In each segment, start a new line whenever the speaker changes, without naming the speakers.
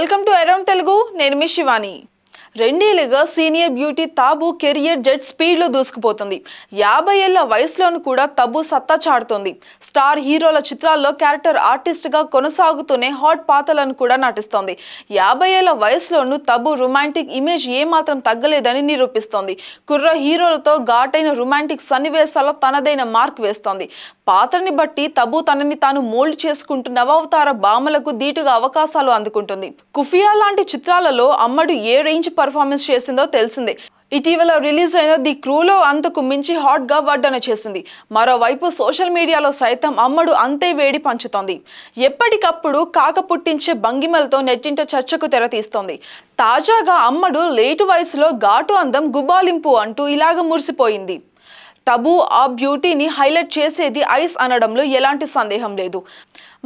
Welcome to around Telugu. నేను మీ శివాని. రెండేళ్లుగా senior beauty Tabu career jet స్పీడ్లో దూసుకుపోతుంది. 50 ఏళ్ల వయసులోనూ కూడా తబు సత్తా చాటుతోంది. స్టార్ హీరోల చిత్రాల్లో క్యారెక్టర్ ఆర్టిస్ట్గా కొనసాగుతూనే హాట్ పాత్రలను కూడా నటిస్తోంది. 50 ఏళ్ల వయసులోనూ తబు రొమాంటిక్ ఇమేజ్ ఏమాత్రం తగ్గలేదని నిరూపిస్తోంది. కుర్ర హీరోలతో ఘాటైన రొమాంటిక్ సన్నివేశాల్లో తనదైన మార్క్ వేస్తోంది. పాత్రని బట్టి తబు తనని తాను మోల్డ్ చేసుకుంటూ నవావతార భామలకు ధీటుగా అవకాశాలు అందుకుంటుంది. కుఫియా లాంటి చిత్రాలలో అమ్మడు ఏ రేంజ్ పర్ఫార్మెన్స్ చేసిందో తెలిసిందే. ఇటీవల రిలీజ్ అయిన ది క్రూలో అంతకు మించి హాట్ గా వడ్డన చేసింది. మరోవైపు సోషల్ మీడియాలో సైతం అమ్మడు అంతే వేడి పంచుతోంది. ఎప్పటికప్పుడు కాక పుట్టించే భంగిమలతో నెట్టింట చర్చకు తెరతీస్తోంది. తాజాగా అమ్మడు లేటు వయసులో ఘాటు అందం గుబాలింపు అంటూ ఇలాగ మురిసిపోయింది. తబు ఆ బ్యూటీని హైలైట్ చేసేది ఐస్ అనడంలో ఎలాంటి సందేహం లేదు.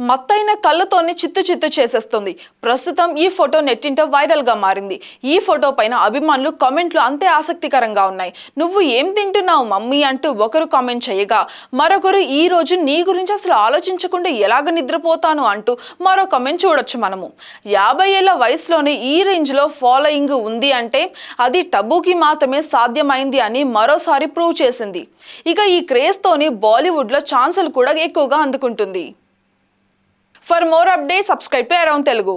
మత్తైన కళ్ళతోనే చిత్తు చేసేస్తుంది. ప్రస్తుతం ఈ ఫోటో నెట్టింట వైరల్ గా మారింది. ఈ ఫోటో పైన అభిమానులు కామెంట్లు అంతే ఆసక్తికరంగా ఉన్నాయి. నువ్వు ఏం తింటున్నావు మమ్మీ అంటూ ఒకరు కామెంట్ చేయగా, మరొకరు ఈ రోజు నీ గురించి అసలు ఆలోచించకుండా ఎలాగ నిద్రపోతాను అంటూ మరో కామెంట్ చూడొచ్చు మనము. 50 ఏళ్ల వయసులోనే ఈ రేంజ్ లో ఫాలోయింగ్ ఉంది అంటే అది టబుకి మాత్రమే సాధ్యమైంది అని మరోసారి ప్రూవ్ చేసింది. ఇక ఈ క్రేజ్ తోని బాలీవుడ్ లో ఛాన్సులు కూడా ఎక్కువగా అందుకుంటుంది. For more updates, subscribe to Around Telugu.